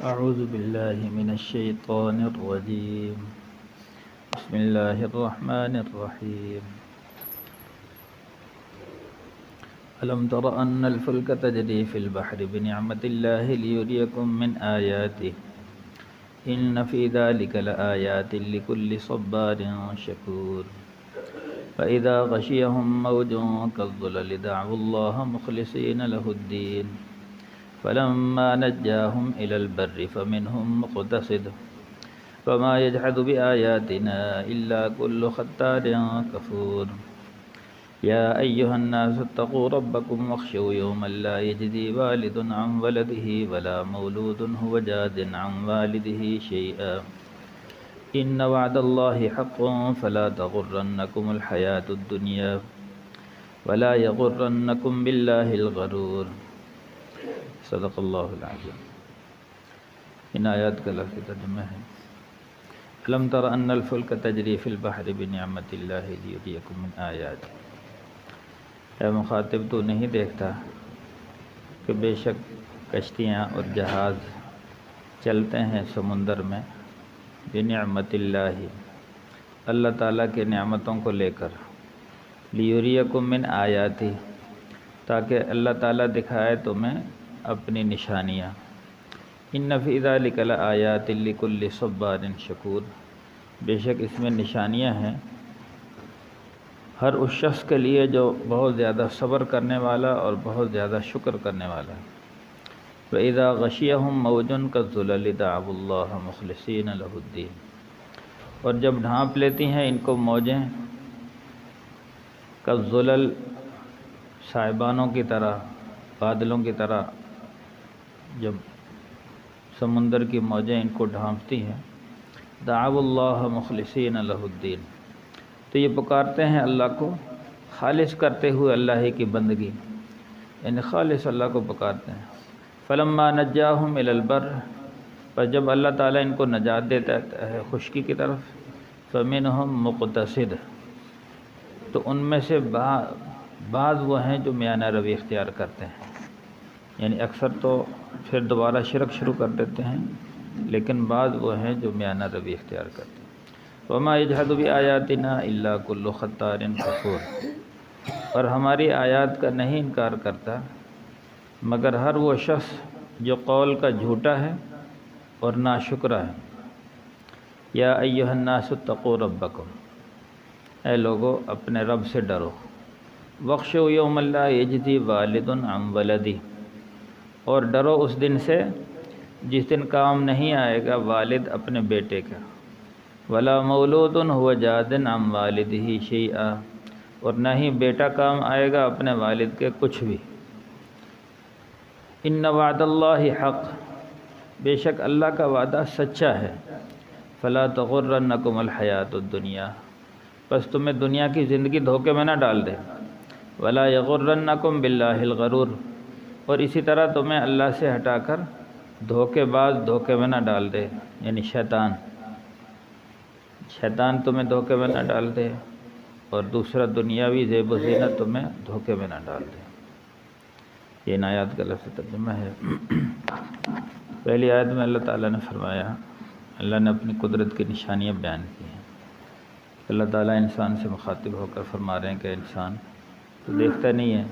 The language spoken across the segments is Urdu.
أعوذ بالله من الشيطان الرجيم. بسم الله الرحمن الرحيم. ألم تر أن الفلك تجري في البحر بنعمة الله ليريكم من آياته إن في ذلك لآيات لكل صبار شكور. فإذا غشيهم موج كالظلل دعوا الله مخلصين له الدين فلما نجاهم إلى البر فمنهم مقتصد وما يجحد بآياتنا إلا كل ختار كفور. يا أيها الناس اتقوا ربكم واخشوا يوما لا يجزي والد عن ولده ولا مولود هو جاز عن والده شيئا إن وعد الله حق فلا تغرنكم الحياة الدنيا ولا يغرنكم بالله الغرور. صدق اللہ العظیم. ان آیات کا لفظ ترجمہ ہے الم تر ان الفلک تجری فی البحر بنعمت اللہ لیریکم من آیات. اے مخاطب تو نہیں دیکھتا کہ بے شک کشتیاں اور جہاز چلتے ہیں سمندر میں بنعمت اللہ اللہ تعالیٰ کے نعمتوں کو لے کر لیریکم من آیاتی تاکہ اللہ تعالیٰ دکھائے تمہیں اپنی نشانیاں. ان فی ذلک لآیات لکل صبار شکور. بے شک اس میں نشانیاں ہیں ہر اس شخص کے لیے جو بہت زیادہ صبر کرنے والا اور بہت زیادہ شکر کرنے والا ہے. وَإِذَا غَشِيَهُم مَّوْجٌ كَالظُّلَلِ دَعَوُا اللَّهَ مُخْلِصِينَ لَهُ الدِّينَ. اور جب ڈھانپ لیتی ہیں ان کو موجیں كالظُّلَل سائبانوں کی طرح بادلوں کی طرح جب سمندر کی موجیں ان کو ڈھانپتی ہیں دعوا اللہ مخلصین لہ الدین تو یہ پکارتے ہیں اللہ کو خالص کرتے ہوئے اللہ ہی کی بندگی یعنی خالص اللہ کو پکارتے ہیں. فلما نجاہم الی البر پر جب اللہ تعالیٰ ان کو نجات دیتا ہے خشکی کی طرف فمنہم مقتصد تو ان میں سے بعض وہ ہیں جو میانہ روی اختیار کرتے ہیں یعنی اکثر تو پھر دوبارہ شرک شروع کر دیتے ہیں لیکن بعض وہ ہیں جو میانہ روی اختیار کرتے ہیں. وما یجحد بآیاتنا الا کل ختار کفور. اور ہماری آیات کا نہیں انکار کرتا مگر ہر وہ شخص جو قول کا جھوٹا ہے اور ناشکرا ہے. یا ایھا الناس اتقوا ربکم اے لوگو اپنے رب سے ڈرو. واخشوا یوما لا یجزی والد عن ولدہ اور ڈرو اس دن سے جس دن کام نہیں آئے گا والد اپنے بیٹے کا ولا مولود هو جاز عن والدہ شیئا اور نہ ہی بیٹا کام آئے گا اپنے والد کے کچھ بھی. ان وعد اللہ حق بے شک اللہ کا وعدہ سچا ہے. فلا تغرنکم الحیات الدنیا بس تمہیں دنیا کی زندگی دھوکے میں نہ ڈال دے. ولا یغرنکم باللہ الغرور اور اسی طرح تمہیں اللہ سے ہٹا کر دھوکے باز دھوکے میں نہ ڈال دے یعنی شیطان تمہیں دھوکے میں نہ ڈال دے اور دوسرا دنیاوی زیب و زینت تمہیں دھوکے میں نہ ڈال دے. یہ ان آیات کا لفظ ترجمہ ہے. پہلی آیت میں اللہ تعالیٰ نے فرمایا اللہ نے اپنی قدرت کی نشانیاں بیان کی ہیں. اللہ تعالیٰ انسان سے مخاطب ہو کر فرما رہے ہیں کہ انسان تو دیکھتا نہیں ہے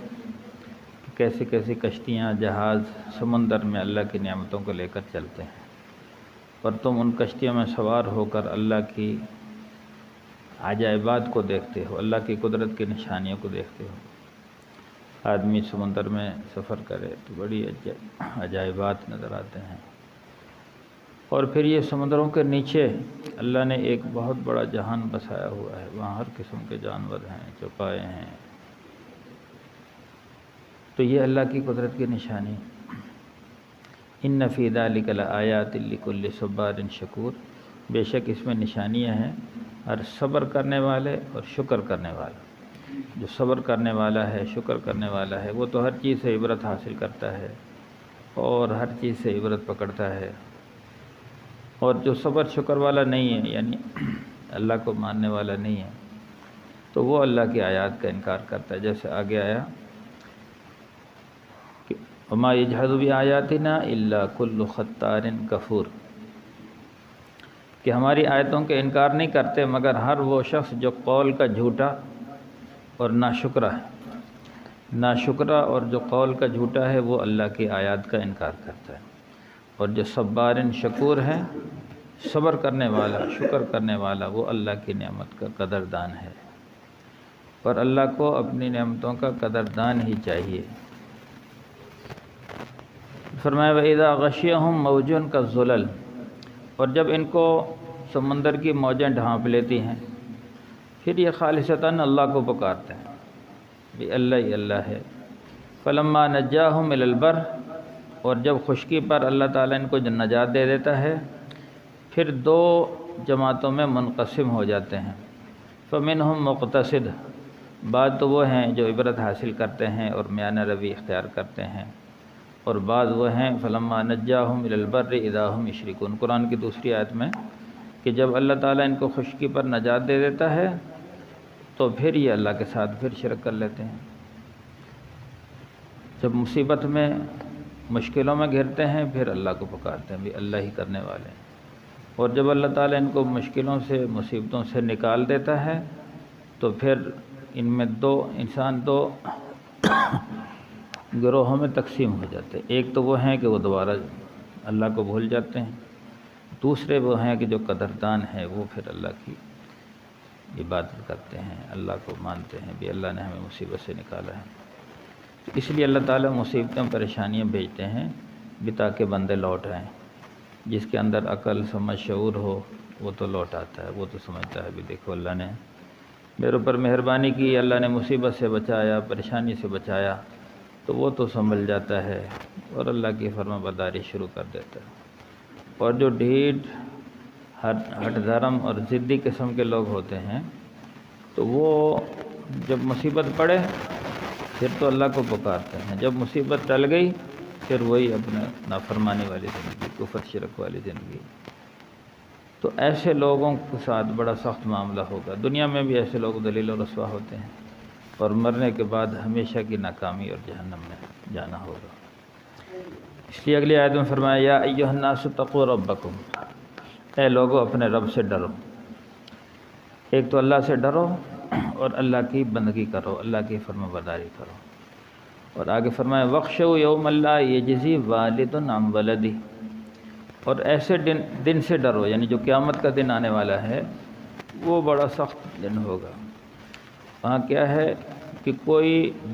کہ کیسی کیسی کشتیاں جہاز سمندر میں اللہ کی نعمتوں کو لے کر چلتے ہیں اور تم ان کشتیوں میں سوار ہو کر اللہ کی عجائبات کو دیکھتے ہو اللہ کی قدرت کی نشانیوں کو دیکھتے ہو. آدمی سمندر میں سفر کرے تو بڑی عجائبات نظر آتے ہیں اور پھر یہ سمندروں کے نیچے اللہ نے ایک بہت بڑا جہان بسایا ہوا ہے. وہاں ہر قسم کے جانور ہیں چوپائے ہیں تو یہ اللہ کی قدرت کی نشانی. ان فی ذلک لآیات لکل صبار شکور بے شک اس میں نشانیاں ہیں ہر صبر کرنے والے اور شکر کرنے والے. جو صبر کرنے والا ہے شکر کرنے والا ہے وہ تو ہر چیز سے عبرت حاصل کرتا ہے اور ہر چیز سے عبرت پکڑتا ہے. اور جو صبر شکر والا نہیں ہے یعنی اللہ کو ماننے والا نہیں ہے تو وہ اللہ کی آیات کا انکار کرتا ہے. جیسے آگے آیا کہ وما یجحد بآیاتنا الا کل ختار کفور، کہ ہماری آیتوں کے انکار نہیں کرتے مگر ہر وہ شخص جو قول کا جھوٹا اور ناشکرا ہے۔ ناشکرا اور جو قول کا جھوٹا ہے وہ اللہ کی آیات کا انکار کرتا ہے، اور جو صبارن شکور ہے، صبر کرنے والا، شکر کرنے والا، وہ اللہ کی نعمت کا قدردان ہے، اور اللہ کو اپنی نعمتوں کا قدردان ہی چاہیے۔ فرمایا وَإِذَا غَشِيَهُم مَّوْجٌ كَالظُّلَلِ، اور جب ان کو سمندر کی موجیں ڈھانپ لیتی ہیں، پھر یہ خالصتاً اللہ کو پکارتے ہیں، بھی اللہ ہی اللہ ہے۔ فَلَمَّا نَجَّاهُمْ إِلَى الْبَرِّ، اور جب خشکی پر اللہ تعالیٰ ان کو نجات دے دیتا ہے، پھر دو جماعتوں میں منقسم ہو جاتے ہیں۔ فَمِنْهُمْ مُقْتَصِدٌ، بعض تو وہ ہیں جو عبرت حاصل کرتے ہیں اور میانہ روی اختیار کرتے ہیں، اور بعض وہ ہیں فَلَمَّا نَجَّاهُمْ إِلَى الْبَرِّ إِذَا هُمْ يُشْرِكُونَ، قرآن کی دوسری آیت میں کہ جب اللہ تعالیٰ ان کو خشکی پر نجات دے دیتا ہے تو پھر یہ اللہ کے ساتھ پھر شرک کر لیتے ہیں۔ جب مصیبت میں، مشکلوں میں گھرتے ہیں، پھر اللہ کو پکارتے ہیں، بھی اللہ ہی کرنے والے ہیں، اور جب اللہ تعالیٰ ان کو مشکلوں سے، مصیبتوں سے نکال دیتا ہے تو پھر ان میں انسان دو گروہوں میں تقسیم ہو جاتے ہیں۔ ایک تو وہ ہیں کہ وہ دوبارہ اللہ کو بھول جاتے ہیں، دوسرے وہ ہیں کہ جو قدردان ہیں، وہ پھر اللہ کی عبادت کرتے ہیں، اللہ کو مانتے ہیں بھی اللہ نے ہمیں مصیبت سے نکالا ہے۔ اس لیے اللہ تعالیٰ مصیبتیں، پریشانیاں بھیجتے ہیں بھی تاکہ بندے لوٹ آئیں۔ جس کے اندر عقل، سمجھ، شعور ہو وہ تو لوٹ آتا ہے، وہ تو سمجھتا ہے بھی دیکھو اللہ نے میرے اوپر مہربانی کی، اللہ نے مصیبت سے بچایا، پریشانی سے بچایا، تو وہ تو سنبھل جاتا ہے اور اللہ کی فرما برداری شروع کر دیتا ہے۔ اور جو ڈھیٹ، ہٹ دھرم اور ضدی قسم کے لوگ ہوتے ہیں تو وہ جب مصیبت پڑے پھر تو اللہ کو پکارتے ہیں، جب مصیبت ٹل گئی پھر وہی اپنا نافرمانی والی زندگی، کفر شرک والی زندگی۔ تو ایسے لوگوں کے ساتھ بڑا سخت معاملہ ہوگا، دنیا میں بھی ایسے لوگ ذلیل و رسوا ہوتے ہیں، اور مرنے کے بعد ہمیشہ کی ناکامی اور جہنم میں جانا ہوگا۔ اس لیے اگلی آیت میں فرمایا یا ایھا الناس اتقوا ربکم، اے لوگو اپنے رب سے ڈرو۔ ایک تو اللہ سے ڈرو اور اللہ کی بندگی کرو، اللہ کی فرما برداری کرو، اور آگے فرمایا وَاخْشَوْا يَوْمَ لَا يَجْزِي وَالِدٌ عَنْ وَلَدِهِ، اور ایسے دن سے ڈرو، یعنی جو قیامت کا دن آنے والا ہے وہ بڑا سخت دن ہوگا۔ وہاں کیا ہے کہ کوئی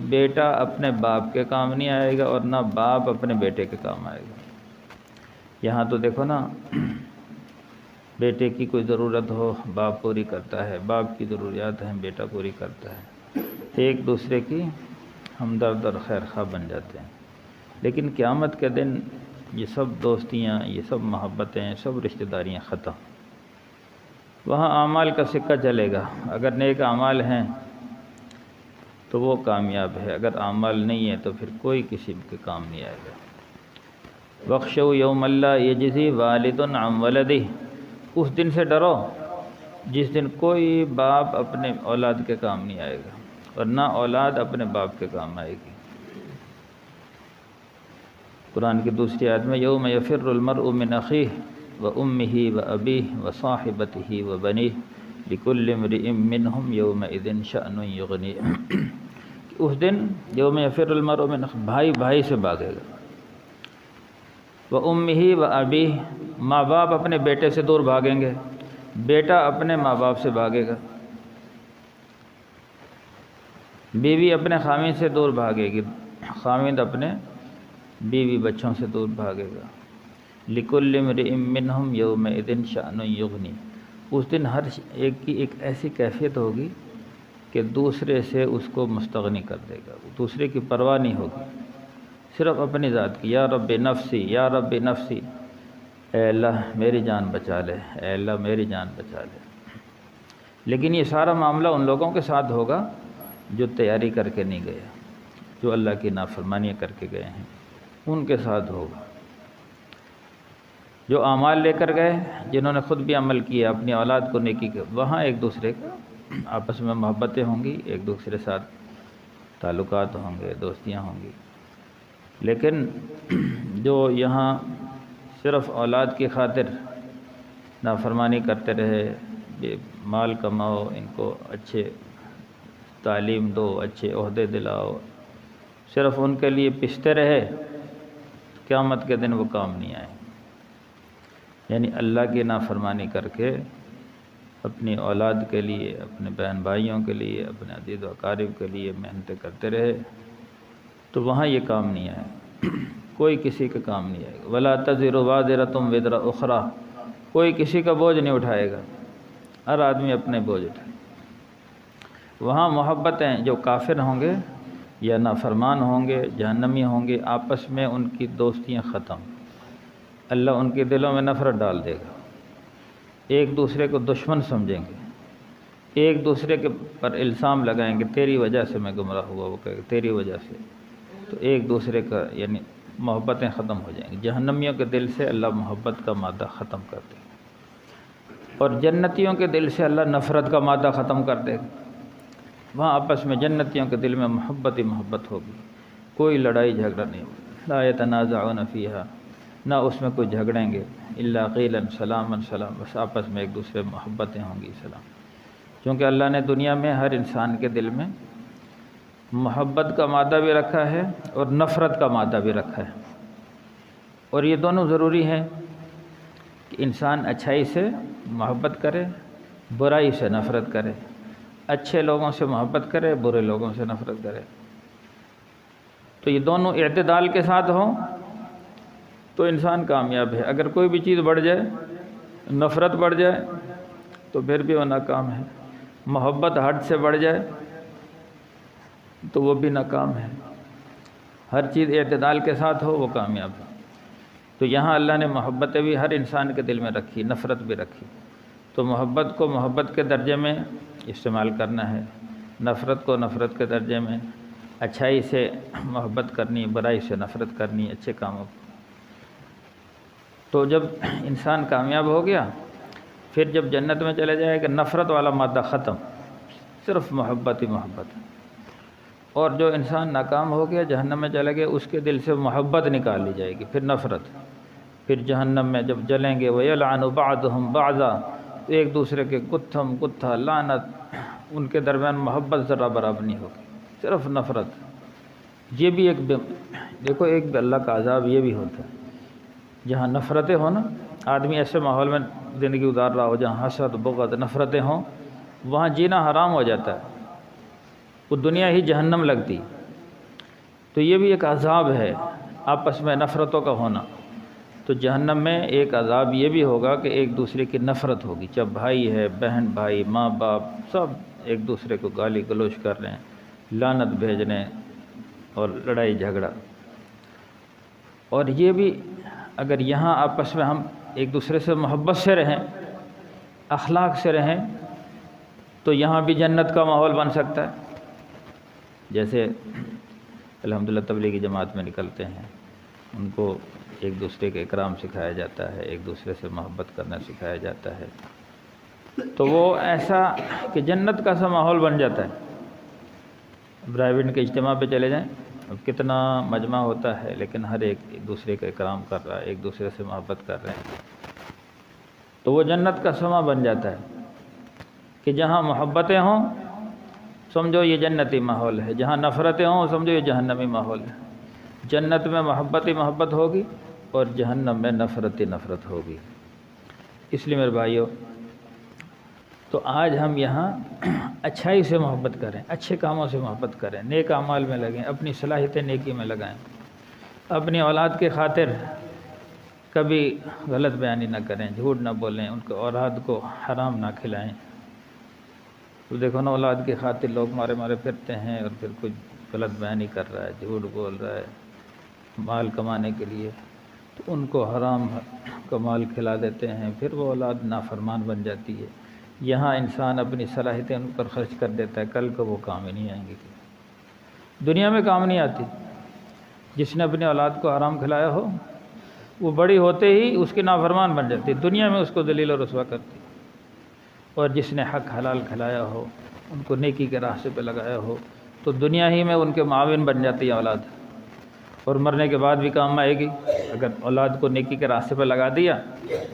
بیٹا اپنے باپ کے کام نہیں آئے گا اور نہ باپ اپنے بیٹے کے کام آئے گا۔ یہاں تو دیکھو نا، بیٹے کی کوئی ضرورت ہو باپ پوری کرتا ہے، باپ کی ضروریات ہیں بیٹا پوری کرتا ہے، ایک دوسرے کی ہمدرد اور خیر خواہ بن جاتے ہیں۔ لیکن قیامت کے دن یہ سب دوستیاں، یہ سب محبتیں، سب رشتہ داریاں ختم۔ وہاں اعمال کا سکہ چلے گا، اگر نیک اعمال ہیں تو وہ کامیاب ہے، اگر اعمال نہیں ہے تو پھر کوئی کسی کے کام نہیں آئے گا۔ وَاخْشَوْا يَوْمَ لَا يَجْزِي وَالِدٌ عَنْ وَلَدِهِ، اس دن سے ڈرو جس دن کوئی باپ اپنے اولاد کے کام نہیں آئے گا اور نہ اولاد اپنے باپ کے کام آئے گی۔ قرآن کی دوسری آیت میں یوم یفر المرء من اخیہ وامہ وابیہ وصاحبتہ وبنیہ لکل امرئ منہم یومئذ شأن یغنیہ، اس دن یوم یفر المرء من اخیہ، بھائی بھائی سے بھاگے گا، وامہ وابیہ، ماں باپ اپنے بیٹے سے دور بھاگیں گے، بیٹا اپنے ماں باپ سے بھاگے گا، بیوی اپنے خاوند سے دور بھاگے گی، خاوند اپنے بیوی بچوں سے دور بھاگے گا۔ لِكُلِّ امْرِئٍ مِّنْهُمْ يَوْمَئِذٍ شَأْنٌ يُغْنِي، اس دن ہر ایک کی ایک ایسی کیفیت ہوگی کہ دوسرے سے اس کو مستغنی کر دے گا، دوسرے کی پرواہ نہیں ہوگی، صرف اپنی ذات کی۔ یا رب نفسی، یا رب نفسی، اے اللہ میری جان بچا لے، اے اللہ میری جان بچا لے۔ لیکن یہ سارا معاملہ ان لوگوں کے ساتھ ہوگا جو تیاری کر کے نہیں گئے، جو اللہ کی نافرمانیاں کر کے گئے ہیں، ان کے ساتھ ہوگا۔ جو اعمال لے کر گئے، جنہوں نے خود بھی عمل کیا، اپنی اولاد کو نیکی کے، وہاں ایک دوسرے کا آپس میں محبتیں ہوں گی، ایک دوسرے ساتھ تعلقات ہوں گے، دوستیاں ہوں گی۔ لیکن جو یہاں صرف اولاد کی خاطر نافرمانی کرتے رہے، یہ مال کماؤ، ان کو اچھے تعلیم دو، اچھے عہدے دلاؤ، صرف ان کے لیے پستے رہے، قیامت کے دن وہ کام نہیں آئے۔ یعنی اللہ کی نافرمانی کر کے اپنی اولاد کے لیے، اپنے بہن بھائیوں کے لیے، اپنے عزیز و اقارب کے لیے محنتیں کرتے رہے تو وہاں یہ کام نہیں آئے، کوئی کسی کا کام نہیں آئے گا۔ وَلَا تَزِرُ وَازِرَةٌ وِزْرَ أُخْرَىٰ، کوئی کسی کا بوجھ نہیں اٹھائے گا، ہر آدمی اپنے بوجھ اٹھائے۔ وہاں محبتیں جو کافر ہوں گے یا نافرمان ہوں گے، جہنمی ہوں گے، آپس میں ان کی دوستیاں ختم، اللہ ان کے دلوں میں نفرت ڈال دے گا، ایک دوسرے کو دشمن سمجھیں گے، ایک دوسرے کے پر الزام لگائیں گے، تیری وجہ سے میں گمراہ ہوا، وہ کہے گا تیری وجہ سے، تو ایک دوسرے کا یعنی محبتیں ختم ہو جائیں گی۔ جہنمیوں کے دل سے اللہ محبت کا مادہ ختم کر دے گا، اور جنتیوں کے دل سے اللہ نفرت کا مادہ ختم کر دے گا۔ وہاں آپس میں جنتیوں کے دل میں محبت ہی محبت ہوگی، کوئی لڑائی جھگڑا نہیں ہوگا۔ لا يتنازعون فیہا، نہ اس میں کوئی جھگڑیں گے، الا قیلا سلاما سلام، بس آپس میں ایک دوسرے محبتیں ہوں گی، سلام۔ کیونکہ اللہ نے دنیا میں ہر انسان کے دل میں محبت کا مادہ بھی رکھا ہے اور نفرت کا مادہ بھی رکھا ہے، اور یہ دونوں ضروری ہیں کہ انسان اچھائی سے محبت کرے، برائی سے نفرت کرے، اچھے لوگوں سے محبت کرے، برے لوگوں سے نفرت کرے۔ تو یہ دونوں اعتدال کے ساتھ ہوں تو انسان کامیاب ہے۔ اگر کوئی بھی چیز بڑھ جائے، نفرت بڑھ جائے تو پھر بھی وہ ناکام ہے، محبت حد سے بڑھ جائے تو وہ بھی ناکام ہے۔ ہر چیز اعتدال کے ساتھ ہو وہ کامیاب ہے۔ تو یہاں اللہ نے محبتیں بھی ہر انسان کے دل میں رکھی، نفرت بھی رکھی، تو محبت کو محبت کے درجے میں استعمال کرنا ہے، نفرت کو نفرت کے درجے میں، اچھائی سے محبت کرنی، برائی سے نفرت کرنی، اچھے کاموں کو۔ تو جب انسان کامیاب ہو گیا، پھر جب جنت میں چلے جائے گا، نفرت والا مادہ ختم، صرف محبت ہی محبت ہے۔ اور جو انسان ناکام ہو گیا، جہنم میں چلے گیا، اس کے دل سے محبت نکال لی جائے گی، پھر نفرت۔ پھر جہنم میں جب جلیں گے، وَيَلْعَنُ بَعْضُهُمْ بَعْضًا، ایک دوسرے کے گتھم گتھا لعنت، ان کے درمیان محبت ذرہ برابر نہیں ہوگی، صرف نفرت۔ یہ بھی ایک دیکھو، ایک اللہ کا عذاب یہ بھی ہوتا ہے، جہاں نفرتیں ہوں نا، آدمی ایسے ماحول میں زندگی گزار رہا ہو جہاں حسد، بغض، نفرتیں ہوں، وہاں جینا حرام ہو جاتا ہے، وہ دنیا ہی جہنم لگتی۔ تو یہ بھی ایک عذاب ہے، آپس میں نفرتوں کا ہونا۔ تو جہنم میں ایک عذاب یہ بھی ہوگا کہ ایک دوسرے کی نفرت ہوگی، جب بھائی ہے، بہن بھائی، ماں باپ، سب ایک دوسرے کو گالی گلوچ کر رہے ہیں، لعنت بھیج رہے ہیں، اور لڑائی جھگڑا۔ اور یہ بھی اگر یہاں آپس میں ہم ایک دوسرے سے محبت سے رہیں، اخلاق سے رہیں، تو یہاں بھی جنت کا ماحول بن سکتا ہے۔ جیسے الحمدللہ تبلیغی جماعت میں نکلتے ہیں، ان کو ایک دوسرے کا اکرام سکھایا جاتا ہے، ایک دوسرے سے محبت کرنا سکھایا جاتا ہے، تو وہ ایسا کہ جنت کا سا ماحول بن جاتا ہے۔ براہوین کے اجتماع پہ چلے جائیں، اب کتنا مجمع ہوتا ہے، لیکن ہر ایک دوسرے کا اکرام کر رہا ہے، ایک دوسرے سے محبت کر رہے ہیں، تو وہ جنت کا سما بن جاتا ہے کہ جہاں محبتیں ہوں سمجھو یہ جنتی ماحول ہے، جہاں نفرتیں ہوں سمجھو یہ جہنمی ماحول ہے۔ جنت میں محبت ہی محبت ہوگی اور جہنم میں نفرت ہی نفرت ہوگی۔ اس لیے میرے بھائیو، تو آج ہم یہاں اچھائی سے محبت کریں، اچھے کاموں سے محبت کریں، نیک اعمال میں لگیں، اپنی صلاحیتیں نیکی میں لگائیں، اپنی اولاد کی خاطر کبھی غلط بیانی نہ کریں، جھوٹ نہ بولیں، ان کو اولاد کو حرام نہ کھلائیں۔ تو دیکھو نا، اولاد کی خاطر لوگ مارے مارے پھرتے ہیں، اور پھر کچھ غلط بیانی کر رہا ہے، جھوٹ بول رہا ہے مال کمانے کے لیے، تو ان کو حرام کا مال کھلا دیتے ہیں، پھر وہ اولاد نافرمان بن جاتی ہے۔ یہاں انسان اپنی صلاحیتیں ان پر خرچ کر دیتا ہے، کل کو وہ کام ہی نہیں آئیں گی، دنیا میں کام نہیں آتی۔ جس نے اپنی اولاد کو حرام کھلایا ہو، وہ بڑی ہوتے ہی اس کی نافرمان بن جاتی، دنیا میں اس کو ذلیل و رسوا کرتی۔ اور جس نے حق حلال کھلایا ہو، ان کو نیکی کے راستے پہ لگایا ہو، تو دنیا ہی میں ان کے معاون بن جاتی ہے اولاد، اور مرنے کے بعد بھی کام آئے گی۔ اگر اولاد کو نیکی کے راستے پہ لگا دیا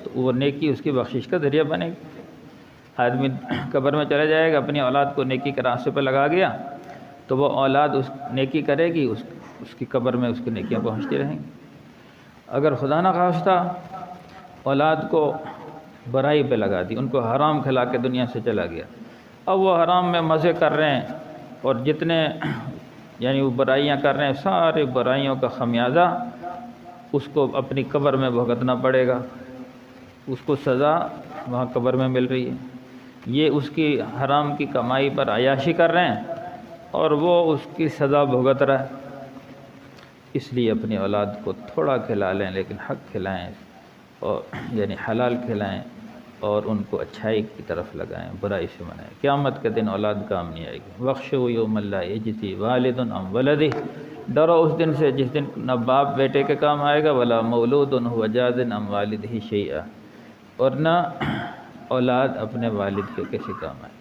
تو وہ نیکی اس کی بخشش کا ذریعہ بنے گی۔ آدمی قبر میں چلا جائے گا، اپنی اولاد کو نیکی کے راستے پہ لگا گیا تو وہ اولاد اس نیکی کرے گی، اس کی قبر میں اس کی نیکیاں پہنچتی رہیں گی۔ اگر خدا نخواستہ اولاد کو برائی پہ لگا دی، ان کو حرام کھلا کے دنیا سے چلا گیا، اب وہ حرام میں مزے کر رہے ہیں اور جتنے یعنی وہ برائیاں کر رہے ہیں، سارے برائیوں کا خمیازہ اس کو اپنی قبر میں بھگتنا پڑے گا۔ اس کو سزا وہاں قبر میں مل رہی ہے۔ یہ اس کی حرام کی کمائی پر عیاشی کر رہے ہیں اور وہ اس کی سزا بھگت رہا ہے۔ اس لیے اپنی اولاد کو تھوڑا کھلا لیں لیکن حق کھلائیں، اور یعنی حلال کھلائیں اور ان کو اچھائی کی طرف لگائیں، برائی سے منائیں۔ قیامت کے دن اولاد کام نہیں آئے گی۔ وَاخْشَوْا يَوْمَ لَا يَجْزِي وَالِدٌ عَنْ وَلَدِهِ، ڈرو اس دن سے جس دن نہ باپ بیٹے کے کام آئے گا، وَلَا مَوْلُودٌ هُوَ جَازٍ عَنْ وَالِدِهِ شَيْئًا، اور نہ اولاد اپنے والد کے کسی کام آئے۔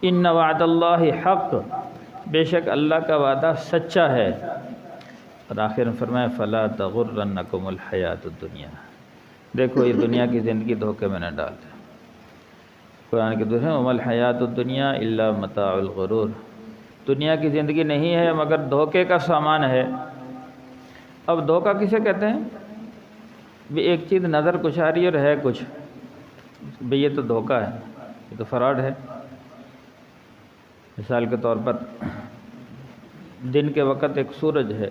إِنَّ وَعْدَ اللَّهِ حَقٌّ، بے شک اللہ کا وعدہ سچا ہے۔ اور آخر میں فرمایا فَلَا تَغُرَّنَّكُمُ الْحَيَاةُ الدُّنْيَا، دیکھو یہ دنیا کی زندگی دھوکے میں نہ ڈال دے۔ قرآن کے دوسرے وَمَا الْحَيَاةُ الدُّنْيَا إِلَّا مَتَاعُ الْغُرُورِ، دنیا کی زندگی نہیں ہے مگر دھوکے کا سامان ہے۔ اب دھوکہ کسے کہتے ہیں؟ بھی ایک چیز نظر کچھ آ رہی ہے اور ہے کچھ، بھی یہ تو دھوکہ ہے، یہ تو فراڈ ہے۔ مثال کے طور پر دن کے وقت ایک سورج ہے،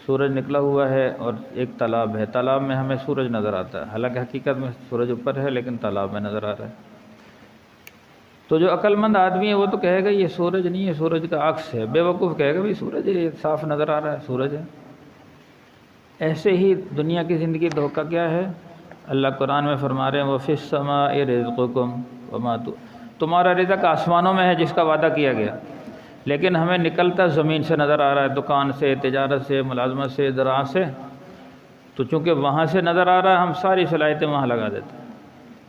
سورج نکلا ہوا ہے اور ایک تالاب ہے، تالاب میں ہمیں سورج نظر آتا ہے، حالانکہ حقیقت میں سورج اوپر ہے لیکن تالاب میں نظر آ رہا ہے۔ تو جو عقل مند آدمی ہے وہ تو کہے گا یہ سورج نہیں ہے، سورج کا عکس ہے۔ بے وقوف کہے گا بھی سورج ہے، یہ صاف نظر آ رہا ہے، سورج ہے۔ ایسے ہی دنیا کی زندگی دھوکہ کیا ہے؟ اللہ قرآن میں فرما رہے ہیں وَفِي السَّمَاءِ رِزْقُكُمْ وَمَا تمہارا رزق آسمانوں میں ہے جس کا وعدہ کیا گیا، لیکن ہمیں نکلتا زمین سے نظر آ رہا ہے، دکان سے، تجارت سے، ملازمت سے، زراعت سے۔ تو چونکہ وہاں سے نظر آ رہا ہے ہم ساری صلاحیتیں وہاں لگا دیتے ہیں۔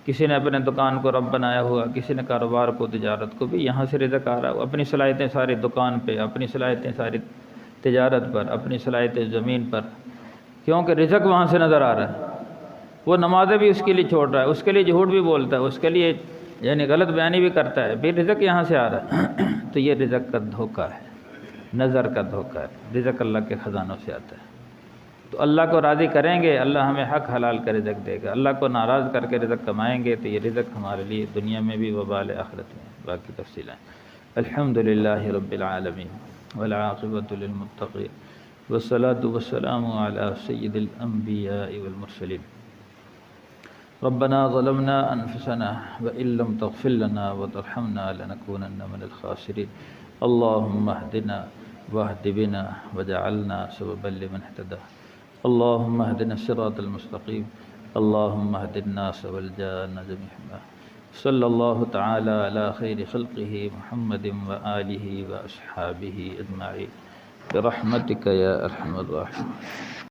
کسی نے اپنے دکان کو رب بنایا ہوا، کسی نے کاروبار کو، تجارت کو، بھی یہاں سے رزق آ رہا ہے، اپنی صلاحیتیں ساری دکان پہ، اپنی صلاحیتیں ساری تجارت پر، اپنی صلاحیتیں زمین پر، کیونکہ رزق وہاں سے نظر آ رہا ہے۔ وہ نمازیں بھی اس کے لیے چھوڑ رہا ہے، اس کے لیے جھوٹ بھی بولتا ہے، اس کے لیے یعنی غلط بیانی بھی کرتا ہے، بھی رزق یہاں سے آ رہا ہے۔ تو یہ رزق کا دھوکہ ہے، نظر کا دھوکہ ہے۔ رزق اللہ کے خزانوں سے آتا ہے۔ تو اللہ کو راضی کریں گے، اللہ ہمیں حق حلال کا رزق دے گا۔ اللہ کو ناراض کر کے رزق کمائیں گے تو یہ رزق ہمارے لیے دنیا میں بھی وبال آخرت میں۔ باقی تفصیلیں الحمدللہ رب العالمین والعاقبۃ للمتقین والصلاة والسلام علی سید الانبیاء والمرسلین۔ ربنا ظلمنا انفسنا وان لم تغفر لنا وترحمنا لنكونن من الخاسرین۔ اللهم اهدنا واهد بنا وجعلنا سببا لمن اهتدى۔ اللهم اهدنا الصراط المستقيم، اللهم اهد الناس والجان جميعا۔ صلی اللہ تعالی علی خیر خلقہ محمد وآلہ واصحابہ اجمعین برحمتک یا ارحم الراحمین۔